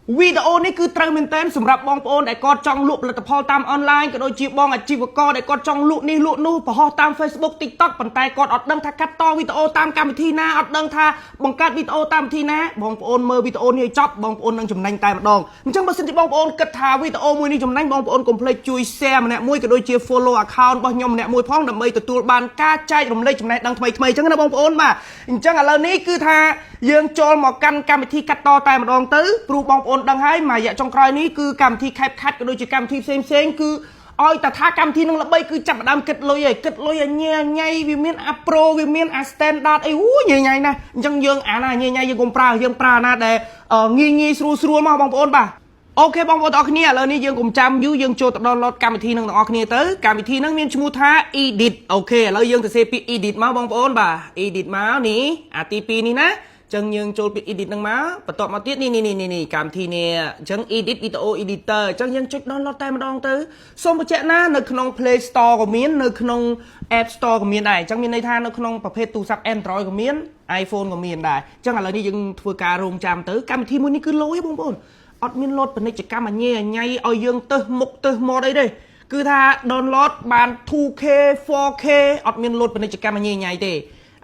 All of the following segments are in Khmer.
វីដេអូនេះគឺត្រូវមែនទែនសម្រាប់បងប្អូនដែលគាត់ចង់លក់ផលិតផលតាមអនឡាញក៏ដូចជាបងអាជីវករដែលគាត់ចង់លក់នេះលក់នោះបង្ហោះតាម Facebook TikTok ប៉ុន្តែគាត់អត់ដឹងថាកាត់តវីដេអូតាមកម្មវិធីណាអត់ដឹងថាបង្កើតវីដេអូតាមវិធីណាបងប្អូនមើលវីដេអូនេះឲ្យចប់បងប្អូននឹងចំណេញតែម្ដងអញ្ចឹងបើសិនជាបងប្អូនគិតថាវីដេអូមួយនេះចំណេញបងប្អូនកុំភ្លេចជួយ share ម្នាក់មួយក៏ដូចជា follow account របស់ខ្ញុំម្នាក់មួយផងដើម្បីទទួលបានការចែករំលែកចំណេះដឹងថ្មីៗអញ្ចឹងណាបងប្អូនបាទអញ្ចឹងឥឡូវនេះគឺថាយើងចូលមកកាន់កម្មវិធីកាត់តតែម្ដងទៅព្រោះបងប្អូនដឹងហើយមួយរយៈចុងក្រោយនេះគឺកម្មវិធី CapCut ក៏ដូចជាកម្មវិធីផ្សេងគឺឲ្យតែថាកម្មវិធីនឹងល្បីគឺចាប់ផ្ដើមគិតលុយហើយគិតលុយឲ្យញ៉ៃវាមានអា Pro វាមានអា Standard អីញ៉ៃណាស់អញ្ចឹងយើងអាណាញ៉ៃយើងកុំប្រើយើងប្រើណាដែលងាយស្រួលមកបងប្អូនបាទអូខេបងប្អូនទាំងអស់គ្នាឥឡូវនេះយើងកុំចាំយូរយើងចូលទៅ download កម្មវិធីនឹងទាំងអស់គ្នាទៅកម្មវិធីនឹងមានឈ្មោះថា Edit អូខេឥឡូវយើងទៅសេពាក្យ Edit មកបងប្អូនបាទ Edit មកនេះអាទី2នេះណាចឹងយើងចូលពាក្យ edit ហ្នឹងមកបន្ទាប់មកទៀតនេះកម្មវិធីនេះអញ្ចឹង edit video editor អញ្ចឹងយើងចុច download តែម្ដងទៅសូមបញ្ជាក់ណានៅក្នុង Play Store ក៏មាននៅក្នុង App Store ក៏មានដែរអញ្ចឹងមានន័យថានៅក្នុងប្រភេទទូរស័ព្ទ Android ក៏មាន iPhone ក៏មានដែរអញ្ចឹងឥឡូវនេះយើងធ្វើការរងចាំទៅកម្មវិធីមួយនេះគឺលុយបងប្អូនអត់មានលោតពាណិជ្ជកម្មញ៉ៃឲ្យយើងទៅមុខទៅមាត់អីទេគឺថា download បាន 2K 4K អត់មានលោតពាណិជ្ជកម្មញ៉ៃទ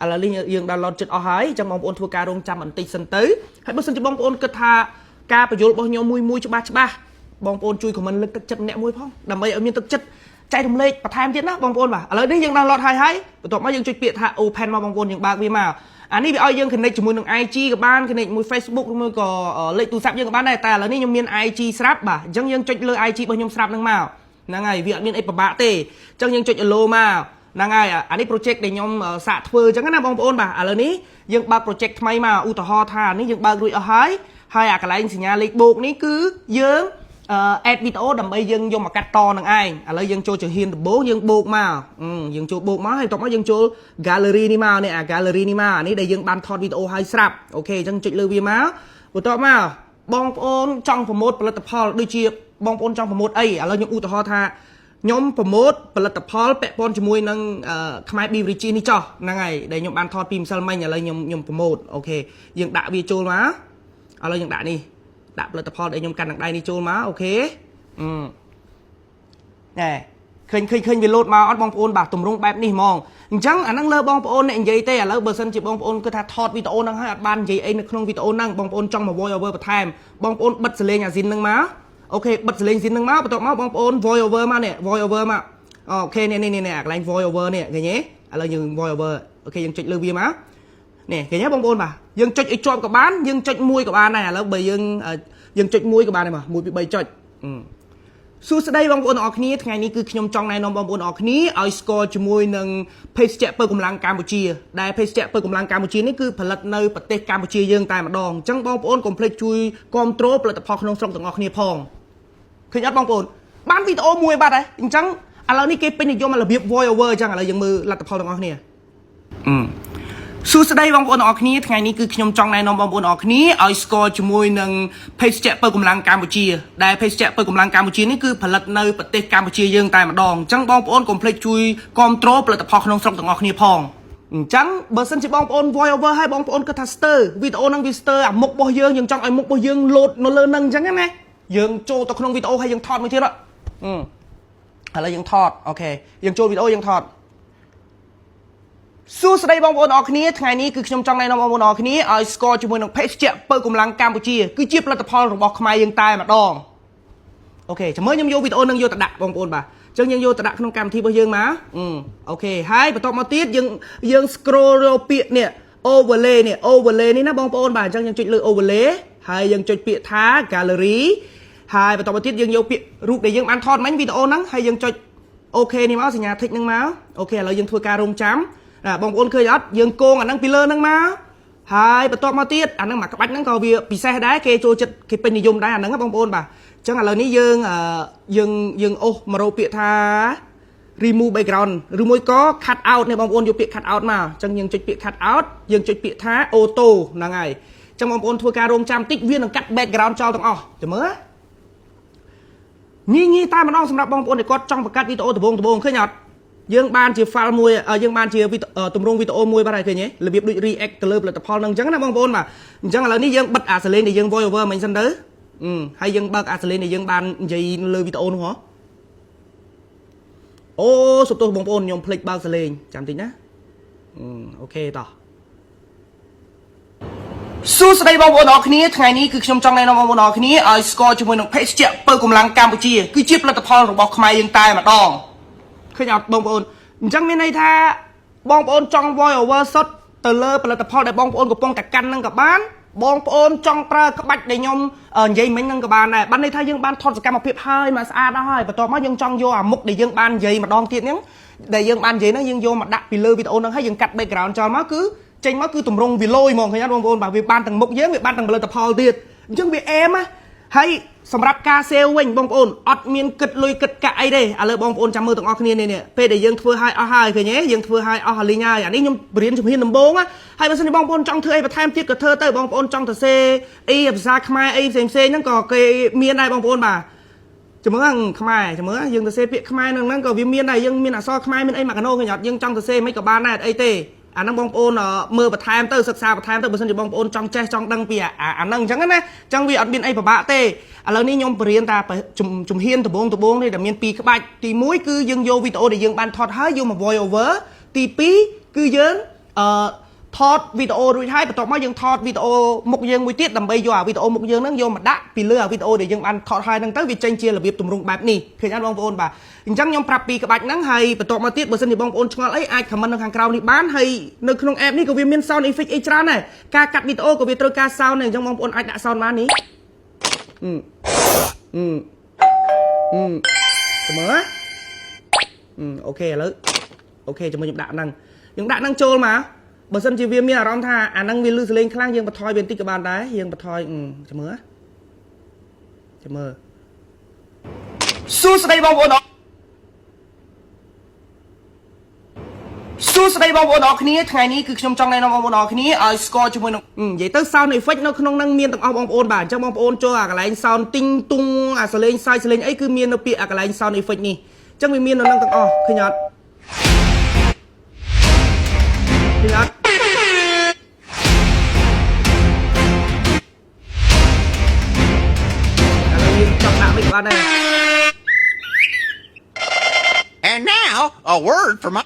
េឥឡូវនេះយើង download ចិត្តអស់ហើយចាំបងប្អូនធ្វើការរងចាំបន្តិចសិនទៅហើយបើសិនជាបងប្អូនគិតថាការបញ្យល់របស់ខ្ញុំមួយច្បាស់បងប្អូនជួយ comment លើកទឹកចិត្តម្នាក់មួយផងដើម្បីឲ្យមានទឹកចិត្តចែករំលែកបន្ថែមទៀតណាបងប្អូនបាទឥឡូវនេះយើង download ហើយបន្ទាប់មកយើងចុចពាក្យថា open មកបងប្អូនយើងបើកវាមកអានេះវាឲ្យយើង connect ជាមួយនឹង IG ក៏បាន connect មួយ Facebook ឬមួយក៏លេខទូរស័ព្ទយើងក៏បានដែរតែឥឡូវនេះខ្ញុំមាន IG ស្រាប់បាទអញ្ចឹងយើងចុចលើ IG របស់ខ្ញុំស្រាប់ហ្នឹងមកហ្នឹងហើយវាអត់មានអីពិបាកទេអញ្ចឹងយើងចុច allow មកហ្នឹងហើយអានេះ project ដែលខ្ញុំសាកធ្វើអញ្ចឹងណាបងប្អូនបាទឥឡូវនេះយើងបើក project ថ្មីមកឧទាហរណ៍ថានេះយើងបើករួចអស់ហើយអាកន្លែងសញ្ញាលេខបូកនេះគឺយើង add video ដើម្បីយើងយកមកកាត់តនឹងឯងឥឡូវយើងចូលជំហានដំបូងយើងបូកមកយើងចូលបូកមកហើយបន្ទាប់មកយើងចូល gallery នេះមកនេះអា gallery នេះមកអានេះដែលយើងបានថតវីដេអូឲ្យស្រាប់អូខេអញ្ចឹងចុចលើវាមកបន្ទាប់មកបងប្អូនចង់ប្រម៉ូទផលិតផលដូចជាបងប្អូនចង់ប្រម៉ូទអីឥឡូវខ្ញុំឧទាហរណ៍ថាខ្ញុំប្រម៉ូទផលិតផលពាក់ព័ន្ធជាមួយនឹងខ្មែរ Beverage នេះចោះហ្នឹងហើយដែលខ្ញុំបានថតពីម្សិលមិញឥឡូវខ្ញុំប្រម៉ូទអូខេយើងដាក់វាចូលមកឥឡូវយើងដាក់នេះដាក់ផលិតផលដែលខ្ញុំកាន់នឹងដៃនេះចូលមកអូខេណែឃើញវាលោតមកអត់បងប្អូនបាទទម្រង់បែបនេះហ្មងអញ្ចឹងអាហ្នឹងលើបងប្អូនអ្នកនិយាយទេឥឡូវបើសិនជាបងប្អូនគិតថាថតវីដេអូហ្នឹងហើយអត់បាននិយាយអីនៅក្នុងវីដេអូហ្នឹងបងប្អូនចង់មក voice over បន្ថែមបងប្អូនបិទសលេងអាស៊ីនហ្នឹងមកអូខេបិទសលេងស៊ីនហ្នឹងមកបន្ទាប់មកបងប្អូន voice over មកនេះ voice over មកអូខេនេះអាកន្លែង voice over នេះឃើញទេឥឡូវយើង voice over អូខេយើងចុចលើវាមកនេះឃើញទេបងប្អូនបាទយើងចុចឲ្យជាប់ក៏បានយើងចុចមួយក៏បានដែរឥឡូវបើយើងចុចមួយក៏បានដែរមក1 2 3ចុចសួស្តីបងប្អូនទាំងអស់គ្នាថ្ងៃនេះគឺខ្ញុំចង់ណែនាំបងប្អូនទាំងអស់គ្នាឲ្យស្គាល់ជាមួយនឹងភេសជ្ជៈពើកម្លាំងកម្ពុជាដែលភេសជ្ជៈពើកម្លាំងកម្ពុជានេះគឺផលិតនៅប្រទេសកម្ពុជាយើងតែម្ដងអញ្ចឹងបងប្អូនកុំភ្លេចជួយគ្រប់គ្រងផលិតផលក្នុងស្រុកទាំងអស់គ្នាផងឃើញអត់បងប្អូនបានវីដេអូមួយបាត់ហើយអញ្ចឹងឥឡូវនេះគេពេញនិយមរបៀប voice over អញ្ចឹងឥឡូវយើងមើលលទ្ធផលទាំងអស់គ្នាសួស្តីបងប្អូនទាំងអស់គ្នាថ្ងៃនេះគឺខ្ញុំចង់ណែនាំបងប្អូនទាំងអស់គ្នាឲ្យស្គាល់ជាមួយនឹងភេសជ្ជៈពើកម្លាំងកម្ពុជាដែលភេសជ្ជៈពើកម្លាំងកម្ពុជានេះគឺផលិតនៅប្រទេសកម្ពុជាយើងតែម្ដងអញ្ចឹងបងប្អូនកុំភ្លេចជួយគ្រប់គ្រងផលិតផលក្នុងស្រុកទាំងអស់គ្នាផងអញ្ចឹងបើសិនជាបងប្អូន voice over ឲ្យបងប្អូនគិតថាស្ទើវីដេអូហ្នឹងវាស្ទើអាមុខរបស់យើងចង់ឲ្យមុខរបស់យើងលោតនៅលើហ្នឹងអញ្ចឹងណាយើងចូលទៅក្នុងវីដេអូហើយយើងថតមួយទៀតឥឡូវយើងថតអូខេយើងចូលវីដេអូយើងថតសួស្តីបងប្អូនទាំងអស់គ្នាថ្ងៃនេះគឺខ្ញុំចង់ណែនាំបងប្អូនទាំងអស់គ្នាឲ្យស្គាល់ជាមួយនឹងភេសជ្ជៈពើកម្លាំងកម្ពុជាគឺជាផលិតផលរបស់ខ្មែរយើងតែម្ដងអូខេចាំមើលខ្ញុំយកវីដេអូនឹងយកទៅដាក់បងប្អូនបាទអញ្ចឹងយើងយកទៅដាក់ក្នុងកម្មវិធីរបស់យើងមកអូខេហើយបន្ទាប់មកទៀតយើង scroll រកពាក្យនេះ overlay នេះណាបងប្អូនបាទអញ្ចឹងយើងចុចលើ overlay ហើយយើងចុចពាក្យថា gallery ហើយបន្ទាប់មកទៀតយើងយកពាក្យរូបដែលយើងបានថតមិញវីដេអូហ្នឹងហើយយើងចុចអូខេនេះមកសញ្ញា tick ហ្នឹងមកអូខេឥឡូវយើងធ្វើការរងចាំបងប្អូនឃើញអត់យើងកងអាហ្នឹងពីលើហ្នឹងមកហើយបន្ទាប់មកទៀតអាហ្នឹងមកក្បាច់ហ្នឹងក៏វាពិសេសដែរគេចូលចិត្តគេពេញនិយមដែរអាហ្នឹងបងប្អូនបាទអញ្ចឹងឥឡូវនេះយើងអូសមករកពាក្យថា remove background ឬមួយក៏ cut out នេះបងប្អូនយកពាក្យ cut out មកអញ្ចឹងយើងចុចពាក្យ cut out យើងចុចពាក្យថា auto ហ្នឹងហើយអញ្ចឹងបងប្អូនធ្វើការរងចាំតិចវានឹងកាត់ background ចោលទាំងអស់ចាំមើលងាយតែម្ដងសម្រាប់បងប្អូនដែលគាត់ចង់បង្កើតវីដេអូដំបូងឃើញអត់យើងបានជា file មួយយើងបានជាទម្រង់វីដេអូមួយបាទហើយឃើញទេរបៀបដូច react ទៅលើផលិតផលហ្នឹងអញ្ចឹងណាបងប្អូនបាទអញ្ចឹងឥឡូវនេះយើងបិទអាសលេងដែលយើង voice over មិញសិនទៅ hay dân bác lên này dân ban gì lừa video nữa hả sụp tôi bóng ôn nhom plek bác lên chẳng tính á ok tỏสู้สดายบองบอลออกนี้ថ្ងៃនេះគឺខ្ញុំចង់ណែនាំបងប្អូនអរគ្នាឲ្យស្គាល់ជាមួយនឹងភេសជ្ជៈពើកម្លាំងកម្ពុជាគឺជាផលិតផលរបស់ខ្មែរយើងតែម្ដងឃើញអត់បងប្អូនអញ្ចឹងមានន័យថាបងប្អូនចង់ voice over សុទ្ធទៅលើផលិតផលដែលបងប្អូនកំពុងតែកាន់នឹងក៏បានបងប្អូនចង់ប្រើក្បាច់ដែលខ្ញុំនិយាយមិញនឹងក៏បានដែរបានន័យថាយើងបានថតសកម្មភាពហើយមកស្អាតហើយបន្ទាប់មកយើងចង់យកអាមុខដែលយើងបាននិយាយម្ដងទៀតហ្នឹងដែលយើងបាននិយាយហ្នឹងយើងយកមកដាក់ពីលើវីដេអូហ្នឹងហើយយើងកាត់ background ចោលមកគឺចេញមកគឺតម្រង់វាលយហ្មងឃើញអត់បងប្អូនបាទវាបានទាំងមុខយើងវាបានទាំងផលិតផលទៀតអញ្ចឹងវាអែមណាហើយសម្រាប់ការ sale វិញបងប្អូនអត់មានគិតលុយគិតកាក់អីទេឥឡូវបងប្អូនចាំមើលទាំងអស់គ្នានេះពេលដែលយើងធ្វើឲ្យអស់ហើយឃើញទេយើងធ្វើឲ្យអស់លីងហើយអានេះខ្ញុំបរៀនជំហានដំបូងហើយបើសិនជាបងប្អូនចង់ធ្វើអីបន្ថែមទៀតក៏ធ្វើទៅបងប្អូនចង់ទៅសេអីភាសាខ្មែរអីផ្សេងហ្នឹងក៏គេមានដែរបងប្អូនបាទជំរឿនខ្មែរជំរឿនយើងទៅសេពាក្យខ្មែរហ្នឹងក៏វាមានដែរយើងមានអក្សរខ្មែរមានអីមកកណូឃើញអត់យើងចង់ទៅសេមិនក៏បានដែរអីទេអាហ្នឹងបងប្អូនមើលបន្ថែមទៅសិក្សាបន្ថែមទៅបើសិនជាបងប្អូនចង់ចេះចង់ដឹងពីអាហ្នឹងអញ្ចឹងណាអញ្ចឹងវាអត់មានអីពិបាកទេឥឡូវនេះខ្ញុំបរៀនតែជំហានដំបូងនេះដែលមាន2ក្បាច់ទី1គឺយើងយកវីដេអូដែលយើងបានថតហើយយកមក voice over ទី2គឺយើងថតវីដេអូរួចហើយបន្ទាប់មកយើងថតវីដេអូមុខយើងមួយទៀតដើម្បីយកអាវីដេអូមុខយើងហ្នឹងយកមកដាក់ពីលើអាវីដេអូដែលយើងបានថតហើយហ្នឹងទៅវាចេញជារបៀបទម្រង់បែបនេះឃើញអត់បងប្អូនបាទអញ្ចឹងខ្ញុំប្រាប់ពីក្បាច់ហ្នឹងហើយបន្ទាប់មកទៀតបើសិនជាបងប្អូនឆ្ងល់អីអាច comment នៅខាងក្រោមនេះបានហើយនៅក្នុង app នេះក៏វាមាន sound effect អីច្រើនដែរការកាត់វីដេអូក៏វាត្រូវការ sound ដែរអញ្ចឹងបងប្អូនអាចដាក់ sound បាននេះមើលអូខេឥឡូវអូខេចាំខ្ញុំដាក់ហ្នឹងចូលមកបើសិនជាវាមានអារម្មណ៍ថាអាហ្នឹងវាលឺសលេងខ្លាំងយើងបន្ថយវាបន្តិចក៏បានដែរយើងបន្ថយចាំមើលសួស្តីបងប្អូនសួស្តីបងប្អូនអរគ្នាថ្ងៃនេះគឺខ្ញុំចង់ណែនាំបងប្អូនអរគ្នាឲ្យស្គាល់ជាមួយនឹងនិយាយទៅ sound effect នៅក្នុងហ្នឹងមានទាំងអស់បងប្អូនបាទអញ្ចឹងបងប្អូនចូលអាកន្លែង sound ទិញទុងអាសលេងសាយសលេងអីគឺមាននៅពាក្យអាកន្លែង sound effect នេះអញ្ចឹងវាមាននៅហ្នឹងទាំងអស់ឃើញអត់ឃើញអត់And now, a word from my...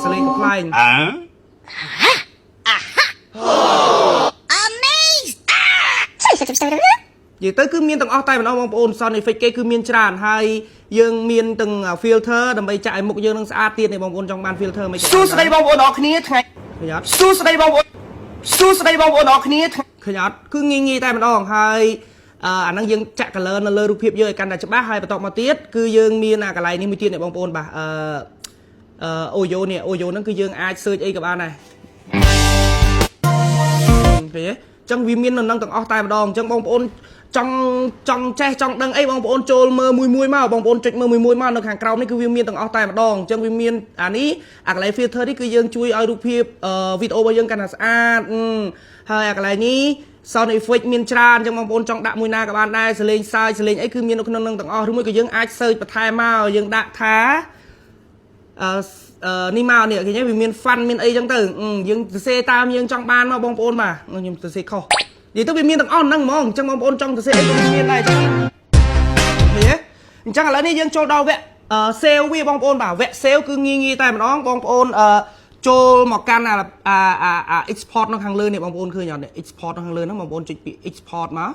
Selling applying. Amazed! Vậy tới cứ miên từng tay mà nó mong ôn sound effect cái cứ miên tràn hay dương miên từng filter đầm bay chạy một dương đang xa tiền này mong ôn trong ban filter mấy cái. Suốt đây mong ôn đó kia thay. Suốt đây mong ôn. Suốt đây mong ôn đó kia thay. Khởi nhát cứ nghi tay mà nó hay anh đang dương chạy cả lớn lơ rụp hiệp dưới căn đã chấp bác hay và tọt mà tiết cứ dương miên là cái này như tiền này mong ôn bà Oyo nè Oyo nó cứ dương ai search ấy các bạn này. Thế trong vì miên nó đang từng tay mà đòn trong bong ôn trong che trong đằng ấy bong ôn trôi mơ mùi mau bong ôn trịch mơ mùi mau nó hàng cầu này cứ viêm miên từng tay mà đòn trong vì miên ní lại filter đi cứ dương chui ở rụp hiệp video bao dương căn là hay cái này ní sound effect miên tràn trong bong ôn trong đạm mùi na các bạn đây xử lên sai xử lên ấy cứ miên nó nâng từng đúng rồi cái dương ai search và thay mau dương đạ thá ni màu nè cái nhé vì miền phân miền ấy chẳng từ dương xe tam dương trong ban mà bong ôn mà nhưng từ xe khô vì tôi bị miền tầng on năng mong trong bong ôn trong từ xe ấy miền này thế chắc là đi dương cho đâu vậy sale vi bong ôn bảo vẽ sale cứ nghi tay mà nó bong ôn cho một căn là export nó hàng lươn này bong ôn khơi nhỏ này export nó hàng lươn nó bong ôn bị export mà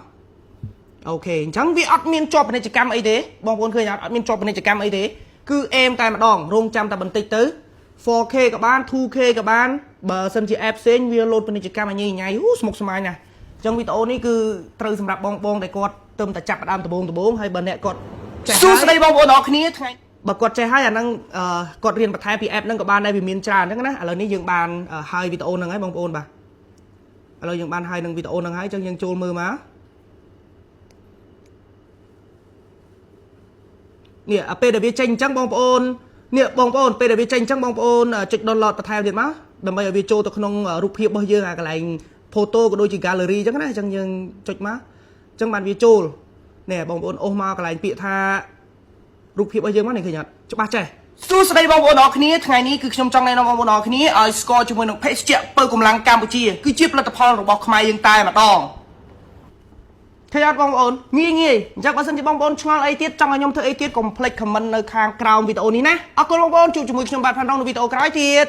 ok chẳng vì admin job này chỉ cam ấy thế bong ôn khơi nhỏ admin job này chỉ cam ấy thế cứ em tay mà đòn rung trăm ta bật tích tới 4K กับบ้าน 2K กับบ้านបើសិនជា app ផ្សេងវា load ពាណិជ្ជកម្មញ៉ៃស្មុកស្មាញណាអញ្ចឹងវីដេអូនេះគឺត្រូវសម្រាប់បងដែលគាត់ទៅតែចាប់ដើមដំបូងហើយបើអ្នកគាត់ចេះហើយសួស្តីបងប្អូនអរគ្នាថ្ងៃបើគាត់ចេះហើយអាហ្នឹងគាត់រៀនបន្ថែមពី app ហ្នឹងក៏បានដែរវាមានច្រើនអញ្ចឹងណាឥឡូវនេះយើងបានហើយវីដេអូហ្នឹងហើយបងប្អូនបាទឥឡូវយើងបានហើយនឹងវីដេអូហ្នឹងហើយអញ្ចឹងយើងចូលមើលមកនេះពេលដែលវាចេញអញ្ចឹងបងប្អូននេះបងប្អូនពេលដែលវាចេញអញ្ចឹងបងប្អូនចុច download បន្ថែមទៀតមកដើម្បីឲ្យវាចូលទៅក្នុងរូបភាពរបស់យើងអាកន្លែង photo ក៏ដូចជា gallery អញ្ចឹងណាអញ្ចឹងយើងចុចមកអញ្ចឹងបានវាចូលនេះបងប្អូនអូសមកកន្លែងពាក្យថារូបភាពរបស់យើងមកនេះឃើញអត់ច្បាស់ចេះ សួស្តីបងប្អូនអរគ្នាថ្ងៃនេះគឺខ្ញុំចង់ណែនាំបងប្អូនអរគ្នាឲ្យស្គាល់ជាមួយនឹងភេសជ្ជៈពៅកម្លាំងកម្ពុជាគឺជាផលិតផលរបស់ខ្មែរយើងតែម្ដងឃើញអត់បងប្អូនងាយអញ្ចឹងបើសិនជាបងប្អូនឆ្ងល់អីទៀតចង់ឲ្យខ្ញុំធ្វើអីទៀតកុំភ្លេច comment នៅខាងក្រោមវីដេអូនេះណាអរគុណបងប្អូនជួបជាមួយខ្ញុំបាទផាន់រងនៅវីដេអូក្រោយទៀត